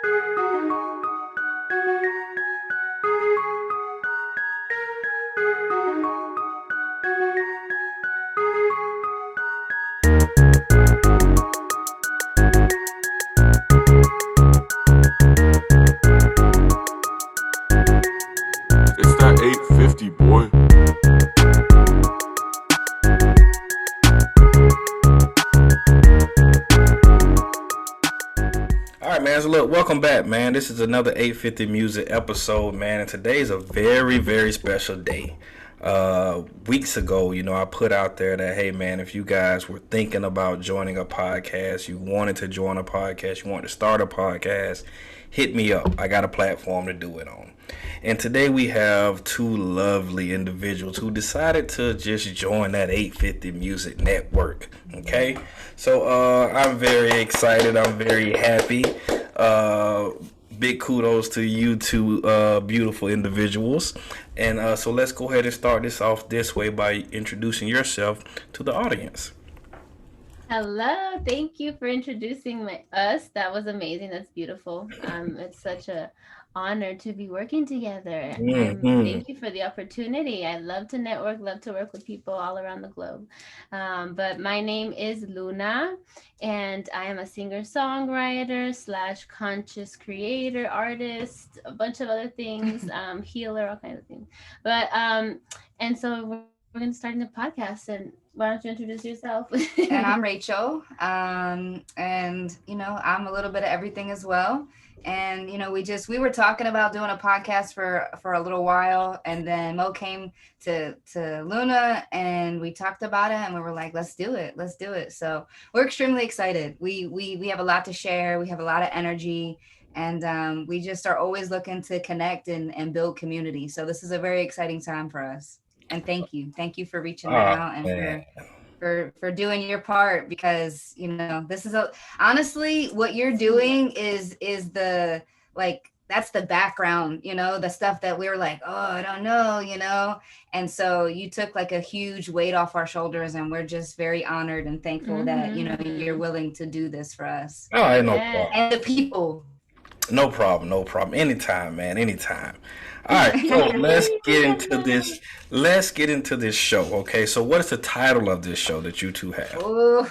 It's that 850, boy. All right, man. So look, welcome back, man. This is another 850 Music episode, man. And today's a very, very special day. Weeks ago, I put out there that, hey, man, if you guys were thinking about joining a podcast, you wanted to join a podcast, you wanted to start a podcast, hit me up. I got a platform to do it on. And today we have two lovely individuals who decided to just join that 850 Music Network. Okay, so I'm very excited. I'm very happy. Big kudos to you two beautiful individuals. And so let's go ahead and start this off this way by introducing yourself to the audience. Hello, thank you for introducing us. That was amazing. That's beautiful. It's such a honor to be working together. Thank you for the opportunity. I love to network, love to work with people all around the globe. But my name is Luna, and I am a singer-songwriter / conscious creator, artist, a bunch of other things, healer, all kinds of things. But and so we're going to start the podcast, and why don't you introduce yourself? And I'm Rachel, and I'm a little bit of everything as well. And we were talking about doing a podcast for a little while, and then Mo came to Luna, and we talked about it, and we were like, let's do it. So we're extremely excited. We have a lot to share. We have a lot of energy, and we just are always looking to connect and build community. So this is a very exciting time for us. And thank you for reaching out and for doing your part, because this is honestly what you're doing is the, like, that's the background, the stuff that we were like, oh, I don't know, and so you took like a huge weight off our shoulders, and we're just very honored and thankful that you're willing to do this for us. Oh, I know. And the people. No problem. Anytime, man. Anytime. All right, so let's get into this. Let's get into this show, okay? So, what is the title of this show that you two have? Are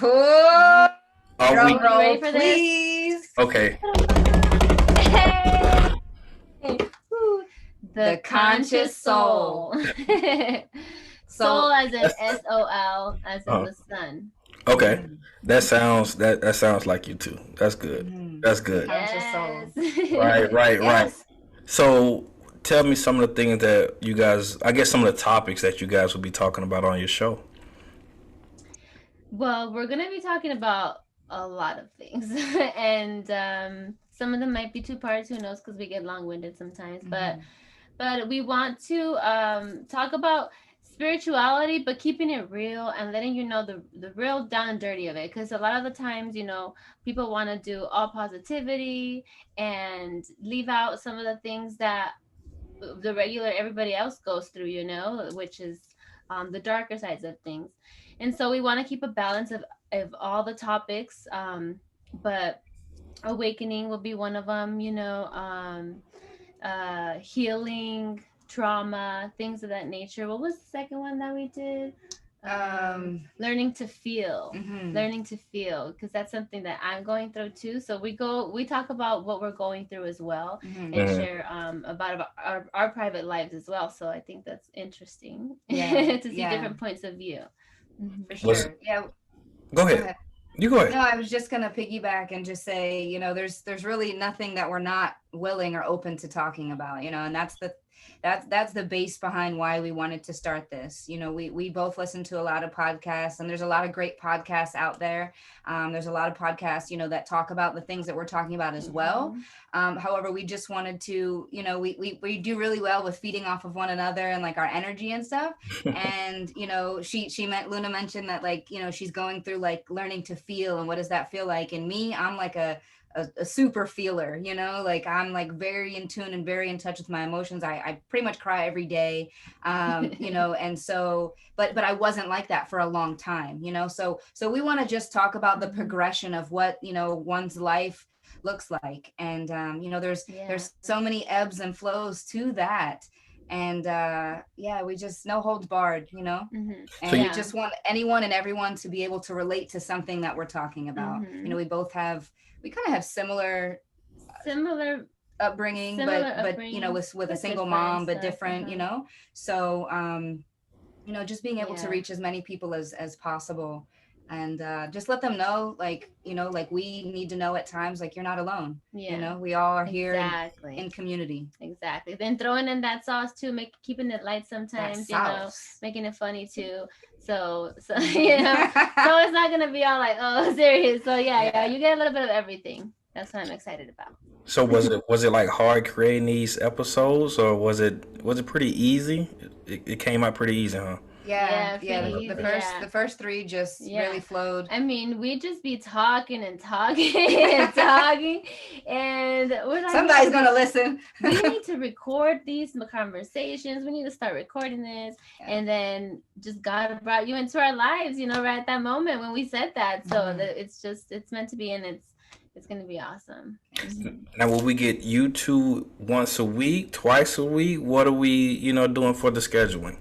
we ready for please? This? Okay. The conscious soul. Soul as in SOL, as in the sun. Okay, that sounds like you two. That's good. That's good. Yes. Right. Yes. So tell me some of the things that you guys, I guess some of the topics that you guys will be talking about on your show. Well, we're going to be talking about a lot of things, and some of them might be two parts, who knows, because we get long-winded sometimes, but we want to talk about spirituality, but keeping it real and letting the real down and dirty of it, because a lot of the times people want to do all positivity and leave out some of the things that the regular everybody else goes through, which is the darker sides of things. And so we want to keep a balance of all the topics, but awakening will be one of them, healing, trauma, things of that nature. What was the second one that we did? Learning to feel, because that's something that I'm going through too. So we talk about what we're going through as well, and share about our private lives as well. So I think that's interesting to see different points of view. For sure. Go ahead. You go ahead. No, I was just gonna piggyback and just say, there's really nothing that we're not willing or open to talking about, and that's the base behind why we wanted to start this. We both listen to a lot of podcasts, and there's a lot of great podcasts out there. There's a lot of podcasts, that talk about the things that we're talking about as well. However, we just wanted to, we do really well with feeding off of one another and like our energy and stuff. And, Luna mentioned that, like, she's going through like learning to feel, and what does that feel like? And me, I'm like a super feeler, like I'm like very in tune and very in touch with my emotions. I pretty much cry every day, and so, but I wasn't like that for a long time, so we want to just talk about the progression of what, one's life looks like. And there's Yeah. there's so many ebbs and flows to that. And we just no holds barred, Mhm. So and we you, Yeah. just want anyone and everyone to be able to relate to something that we're talking about. Mhm. We kind of have similar Similar upbringing, similar but upbringing, with a but single different mom, but stuff. different, Uh-huh. so just being able to Yeah. reach as many people as possible, and just let them know, like, like we need to know at times, like, you're not alone. Yeah. We all are here in Exactly. community. Exactly. Then throwing in that sauce too, keeping it light That sometimes, sauce. making it funny too. So Mhm. so it's not gonna be all like, oh, serious. So yeah, Yeah. you get a little bit of everything. That's what I'm excited about. so was it like hard creating these episodes, or was it pretty easy? It came out pretty easy, huh? Yeah, Yeah, yeah. pretty The easy. first Yeah. the first three just really Yeah. flowed. I mean, we just be talking and talking and talking, and we're like, Somebody's man, gonna listen. we need to record these conversations. We need to start recording this. Yeah. And then just God brought you into our lives, right at that moment when we said that. So Mhm. it's meant to be, and it's going to be awesome. Mhm. Now, will we get you two once a week, twice a week? What are we, doing for the scheduling?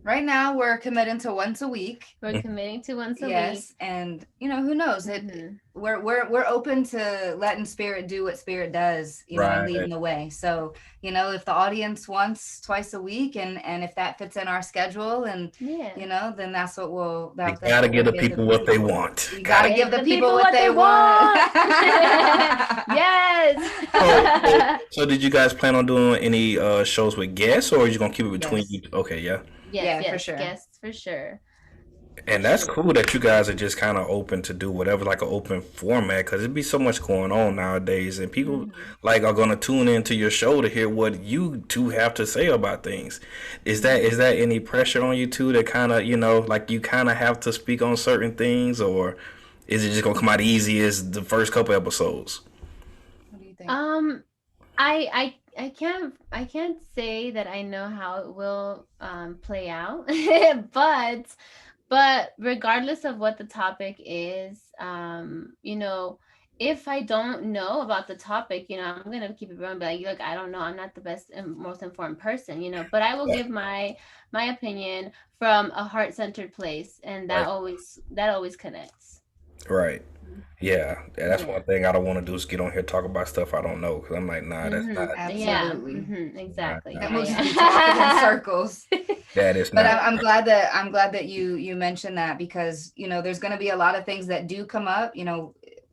Right now, we're committing to once a week. We're committing to once a week. Yes, and who knows? Mhm. We're open to letting spirit do what spirit does, and Right. leading the way. So, if the audience wants twice a week, and if that fits in our schedule, and Yeah. then that's what we'll You that's gotta what give we'll the give people what they want. You gotta Give give the the people what they want. Yes. So did you guys plan on doing any shows with guests, or are you gonna keep it between Yes. you? Okay, yeah. Yes, Yeah, for sure. Guests for sure. And that's cool that you guys are just kind of open to do whatever, like an open format, because there'd be so much going on nowadays, and people like are gonna tune into your show to hear what you two have to say about things. Is that any pressure on you two to kind of like you kind of have to speak on certain things, or is it just gonna come out easy as the first couple episodes? What do you think? I can't say that I know how it will play out, but regardless of what the topic is, if I don't know about the topic, I'm gonna keep it real and be like, look, I don't know, I'm not the best and most informed person, but I will give my opinion from a heart-centered place, and that Right. always connects. Right. Yeah, that's Yeah. one thing I don't want to do is get on here talk about stuff I don't know, because I'm like, nah, that's not. Yeah. Absolutely. Exactly. Right. And we'll Yeah, just be talking in circles. That is But not. I'm glad that you mentioned that, because there's going to be a lot of things that do come up.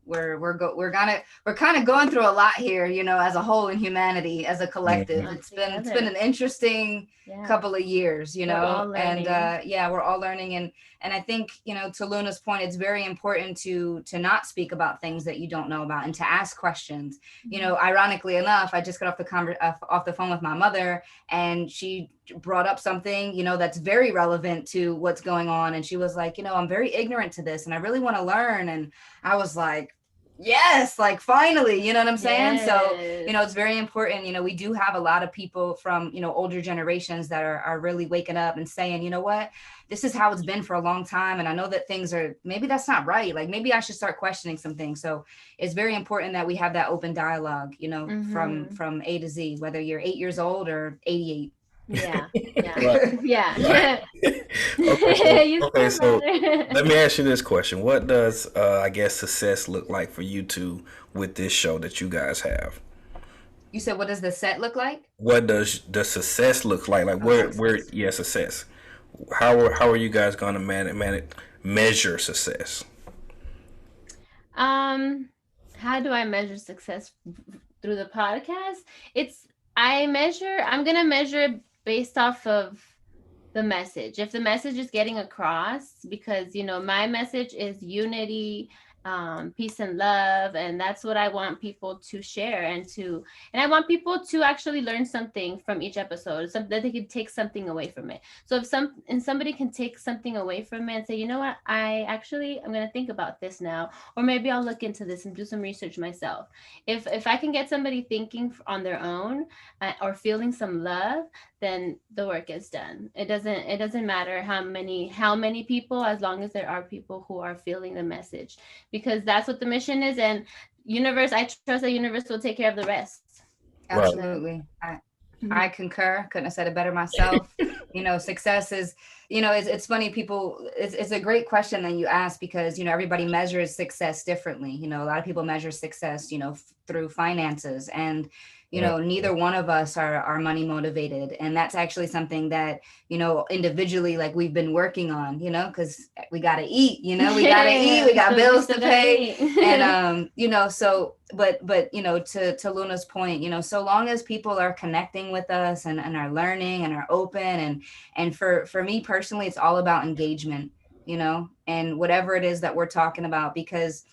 We're kind of going through a lot here, as a whole, in humanity, as a collective. Mhm. It's been an interesting Yeah. couple of years, We're all and learning. we're all learning, and I think, to Luna's point, it's very important to not speak about things that you don't know about, and to ask questions. Ironically enough, I just got off the phone with my mother, and she brought up something, that's very relevant to what's going on, and she was like, I'm very ignorant to this, and I really want to learn. And I was like, yes, like, finally, you know what I'm saying? So, it's very important. We do have a lot of people from, older generations that are really waking up and saying, you know what, this is how it's been for a long time. And I know that things are, maybe that's not right. Like, maybe I should start questioning some things. So it's very important that we have that open dialogue, from A to Z, whether you're 8 years old or 88. Yeah. Right. Yeah. You Okay, so better. let me ask you this question: what does I guess success look like for you two with this show that you guys have? You said, what does the set look like? What does the success look like? Like, Success. yeah, success. How are you guys gonna measure success? How do I measure success through the podcast? I'm gonna measure based off of the message. If the message is getting across, because my message is unity, peace and love, and that's what I want people to share, and I want people to actually learn something from each episode, so that they can take something away from it. So if somebody can take something away from it and say, you know what, I'm going to think about this now, or maybe I'll look into this and do some research myself. If I can get somebody thinking on their own, or feeling some love, then the work is done. It doesn't matter how many people, as long as there are people who are feeling the message, because that's what the mission is. And universe, I trust the universe will take care of the rest. Right. Absolutely. I concur. Couldn't have said it better myself. Success is, it's funny. People, it's a great question that you ask because, everybody measures success differently. A lot of people measure success, through finances, and, neither one of us are money motivated. And that's actually something that, individually, like we've been working on, because we got to eat, we got to eat, we got bills to pay. And, but to Luna's point, so long as people are connecting with us and are learning and are open, and for me personally, it's all about engagement, and whatever it is that we're talking about, because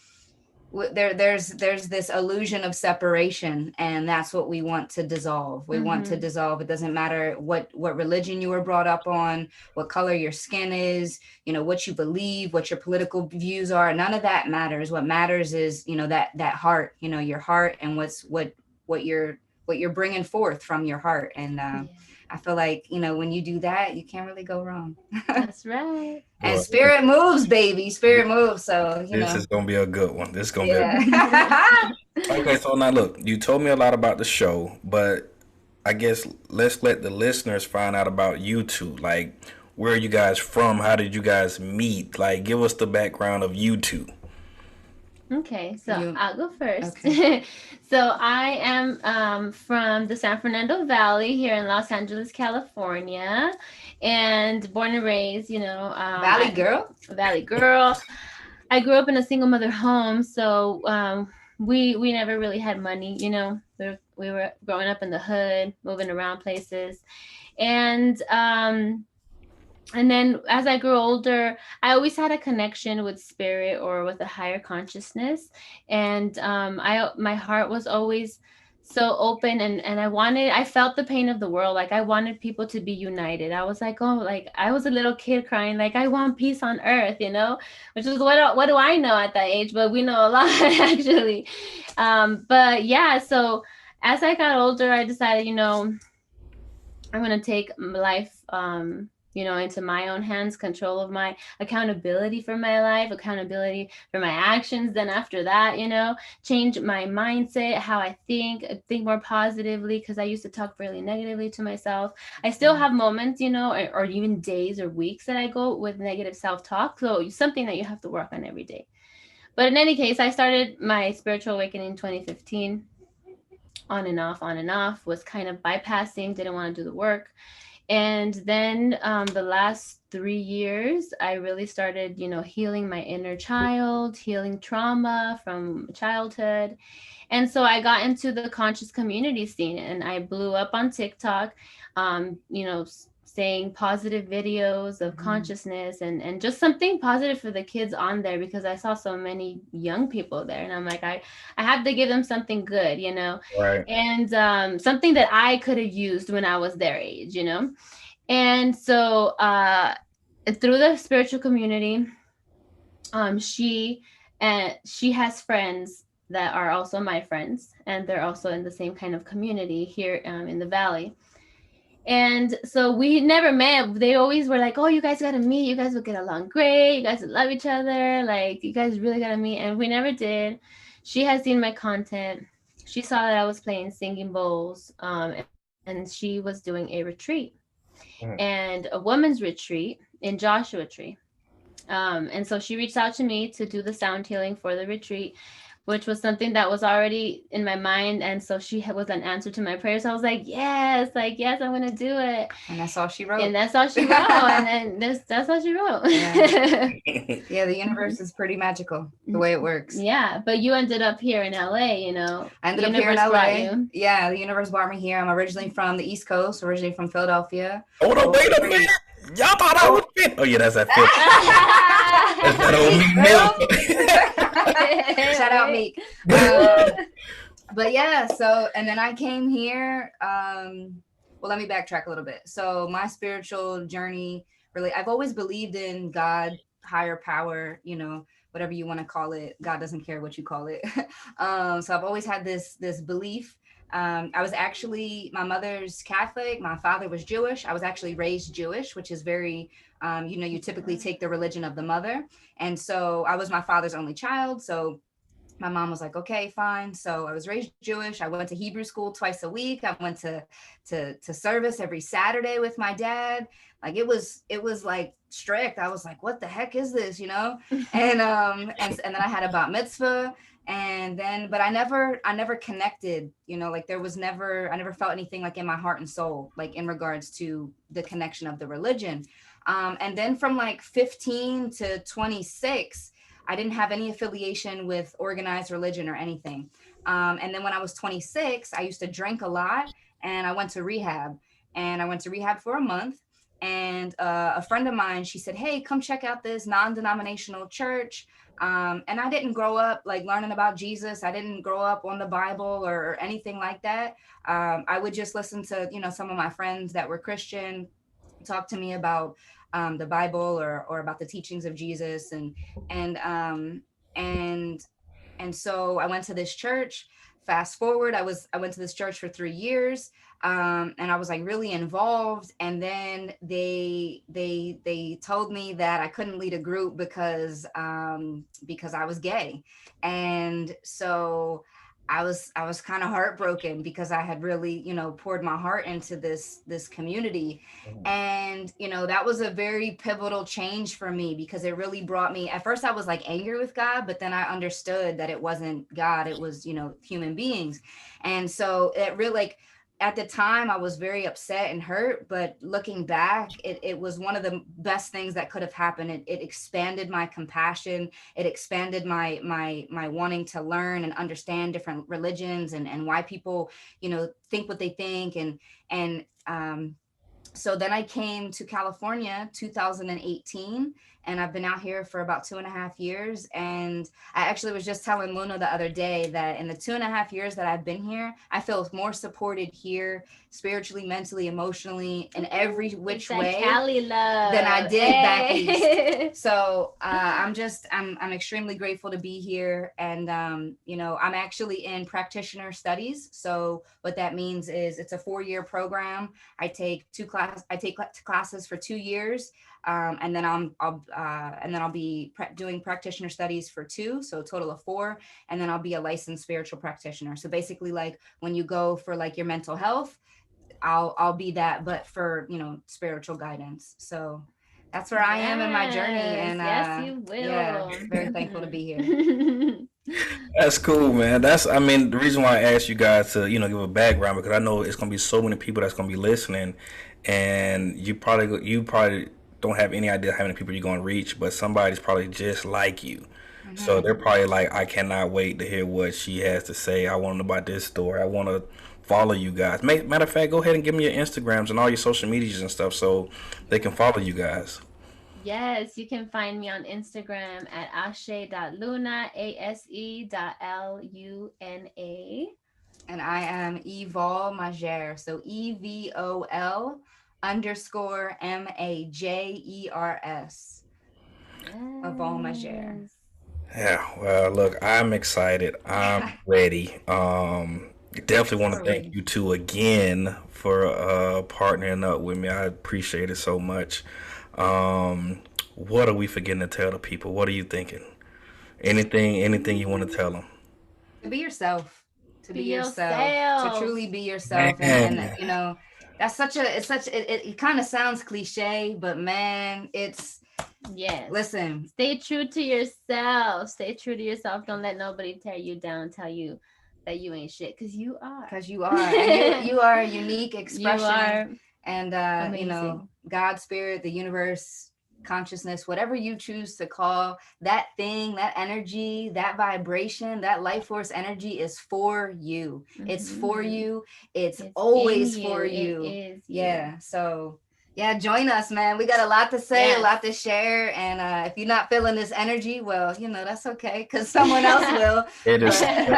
there's this illusion of separation, and that's what we want to dissolve. We want to dissolve. It doesn't matter what religion you were brought up on, what color your skin is, what you believe, what your political views are. None of that matters. What matters is that heart, your heart, and what you're bringing forth from your heart. And I feel like, when you do that, you can't really go wrong. That's right. And spirit moves, baby. Spirit moves. So, this is going to be a good one. This is going to be Okay, so now look, you told me a lot about the show, but I guess let's let the listeners find out about you two. Like, where are you guys from? How did you guys meet? Like, give us the background of you two. Okay, so I'll go first. Okay. So I am from the San Fernando Valley here in Los Angeles, California, and born and raised, Valley girl. I grew up in a single mother home, so we never really had money, we were growing up in the hood, moving around places, and then as I grew older, I always had a connection with spirit or with a higher consciousness. And my heart was always so open, and I felt the pain of the world. Like I wanted people to be united. I was like, I was a little kid crying, like, I want peace on earth, which is what do I know at that age? But we know a lot actually. But yeah, so as I got older, I decided, I'm going to take life, into my own hands, control of my accountability for my life, accountability for my actions. Then after that, change my mindset, how I think more positively, because I used to talk really negatively to myself. I still have moments, or even days or weeks that I go with negative self-talk. So something that you have to work on every day. But in any case, I started my spiritual awakening in 2015, on and off, was kind of bypassing, didn't want to do the work. And then the last 3 years, I really started, healing my inner child, healing trauma from childhood. And so I got into the conscious community scene, and I blew up on TikTok, saying positive videos of consciousness and just something positive for the kids on there, because I saw so many young people there, and I'm like, I have to give them something good, Right. And something that I could have used when I was their age, And so through the spiritual community, she has friends that are also my friends, and they're also in the same kind of community here in the Valley. And so we never met. They always were like, oh, you guys got to meet. You guys will get along great. You guys will love each other. Like, you guys really got to meet. And we never did. She has seen my content. She saw that I was playing singing bowls. And she was doing a retreat and a women's retreat in Joshua Tree. And so she reached out to me to do the sound healing for the retreat, which was something that was already in my mind. And so she was an answer to my prayers. So I was like, yes, I'm going to do it. And that's all she wrote. And that's all she wrote. And then that's all she wrote. Yeah, the universe is pretty magical, the way it works. Yeah, but you ended up here in LA, I ended up here in LA. Yeah, the universe brought me here. I'm originally from the East Coast, originally from Philadelphia. Hold on, wait a minute. Y'all thought I was fit. Oh, yeah, that's that fit. That's that old Meek Mill. Shout out Meek. But yeah, so, and then I came here. Well, let me backtrack a little bit. So my spiritual journey, really, I've always believed in God, higher power, whatever you want to call it. God doesn't care what you call it. So I've always had this belief. I was actually, my mother's Catholic, my father was Jewish. I was actually raised Jewish, which is very, you typically take the religion of the mother. And so I was my father's only child. So my mom was like, okay, fine. So I was raised Jewish. I went to Hebrew school twice a week. I went to service every Saturday with my dad. Like it was like strict. I was like, what the heck is this, you know? And then I had a bat mitzvah, and then but I never connected, you know, like I never felt anything like in my heart and soul, like in regards to the connection of the religion. And then from like 15 to 26, I didn't have any affiliation with organized religion or anything. And then when I was 26, I used to drink a lot, and I went to rehab. And I went to rehab for a month. And a friend of mine, she said, hey, come check out this non-denominational church. And I didn't grow up like learning about Jesus. I didn't grow up on the Bible or anything like that. I would just listen to, you know, some of my friends that were Christian talk to me about the Bible or about the teachings of Jesus, and so I went to this church. Fast forward, I went to this church for 3 years, and I was like really involved. And then they told me that I couldn't lead a group because I was gay, and so I was kind of heartbroken because I had really, you know, poured my heart into this community. And, you know, that was a very pivotal change for me because it really brought me, at first I was like angry with God, but then I understood that it wasn't God, it was, you know, human beings. And so it really, like, at the time I was very upset and hurt, but looking back, it was one of the best things that could have happened. It expanded my compassion. It expanded my wanting to learn and understand different religions and why people, you know, think what they think. And so then I came to California 2018, and I've been out here for about 2.5 years. And I actually was just telling Luna the other day that in the 2.5 years that I've been here, I feel more supported here, spiritually, mentally, emotionally, in every which way Cali love than I did back east. So I'm extremely grateful to be here. And, you know, I'm actually in practitioner studies. So what that means is it's a 4-year program. I take classes for 2 years. And then I'll be doing practitioner studies for 2, so a total of 4, and then I'll be a licensed spiritual practitioner. So basically, like when you go for like your mental health, I'll be that, but for, you know, spiritual guidance. So that's where I am in my journey, and yes, you will. Yeah, very thankful to be here. That's cool, man. I mean, the reason why I asked you guys to, you know, give a background, because I know it's gonna be so many people that's gonna be listening, and you probably don't have any idea how many people you're gonna reach, but somebody's probably just like you. Mm-hmm. So they're probably like, I cannot wait to hear what she has to say. I want to know about this story. I want to follow you guys. Matter of fact, go ahead and give me your Instagrams and all your social medias and stuff so they can follow you guys. Yes, you can find me on Instagram at ashe.luna, ase.luna. And I am Evol Majer, so EVOL _MAJERS. Of all Majer. Yeah, well, look, I'm excited. I'm ready. Definitely want to thank you two again for partnering up with me. I appreciate it so much. What are we forgetting to tell the people? What are you thinking? Anything you want to tell them? To be yourself. To be yourself. To truly be yourself. And you know, that's it kind of sounds cliche, but man, it's, yes. Listen. Stay true to yourself. Stay true to yourself. Don't let nobody tear you down, tell you that you ain't shit, because you are. Because you are. And you are a unique expression. You are. And, you know, God, spirit, the universe, consciousness, whatever you choose to call that thing, that energy, that vibration, that life force energy is for you. Mm-hmm. It's for you. It's always for you. It is. Yeah. So, yeah, join us, man. We got a lot to say, a lot to share. And if you're not feeling this energy, well, you know, that's okay, because someone else will. It is. You're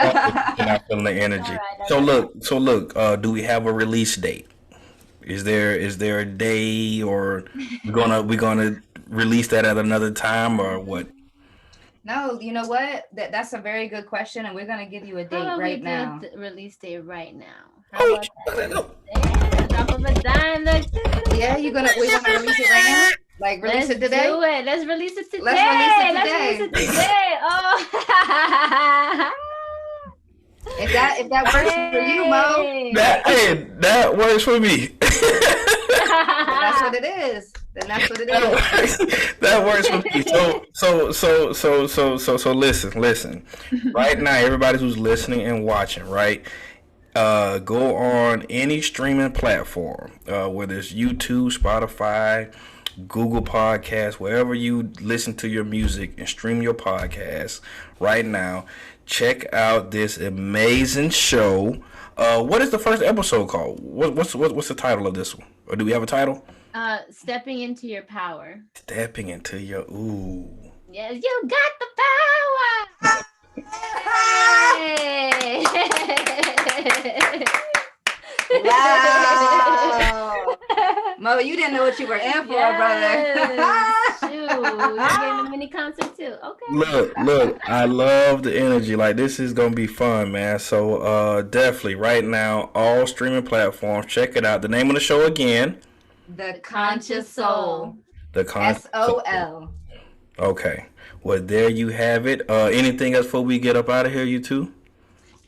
not feeling the energy. All right. So look, do we have a release date? Is there a day, or we're gonna release that at another time, or what? No, you know what? That's a very good question, and we're gonna give you a date right now. Release date right now. How about that? Drop of a dime. Yeah, we're gonna release it right now. Like release Let's it today? do it. Let's release it today. Let's release it Let's today. release it today. Oh. If that works for you, Mo, That works for me. that's what it is. Then that's what it is. That works for me. So listen. Right now, everybody who's listening and watching, right? Go on any streaming platform, whether it's YouTube, Spotify, Google Podcasts, wherever you listen to your music and stream your podcast right now. Check out this amazing show. What is the first episode called? What's the title of this one? Or do we have a title? Stepping into your power. Stepping into your Yes, you got the power. Hey. Wow. Mo, you didn't know what you were in for, brother. Shoot, you're getting a mini concert too. Okay. Look, I love the energy. Like, this is gonna be fun, man. So definitely right now, all streaming platforms, check it out. The name of the show again. The Conscious Soul. The SOL. Okay. Well, there you have it. Anything else before we get up out of here, you two?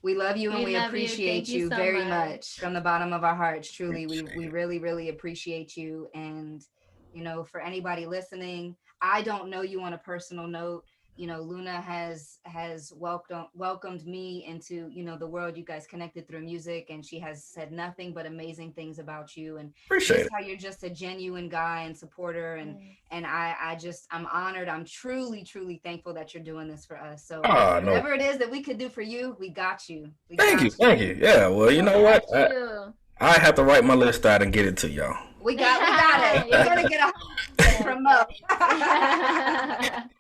We love you and we love appreciate you. you Thank you so very much. much from the bottom of our hearts. Truly, we really, really appreciate you. And, you know, for anybody listening, I don't know you on a personal note. You know, Luna has welcomed me into, you know, the world. You guys connected through music, and she has said nothing but amazing things about you, and Appreciate how you're just a genuine guy and supporter, and I'm honored. I'm truly thankful that you're doing this for us. So whatever it is that we could do for you, we got you. Thank you. Yeah, well, you know what? I have to write my list out and get it to y'all. We got it. You're gonna get a from Mo. All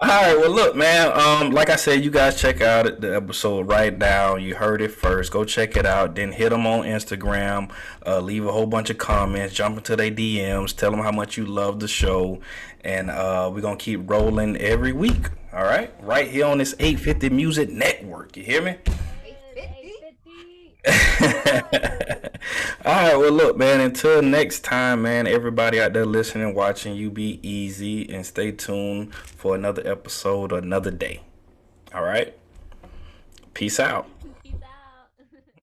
right, well, look, man. Like I said, you guys check out the episode right now. You heard it first. Go check it out. Then hit them on Instagram. Leave a whole bunch of comments. Jump into their DMs. Tell them how much you love the show, and we're gonna keep rolling every week. All right, right here on this 850 Muzik Network. You hear me? All right, well, look, man, until next time, man, everybody out there listening, watching, you be easy and stay tuned for another episode or another day. All right, peace out. Peace out.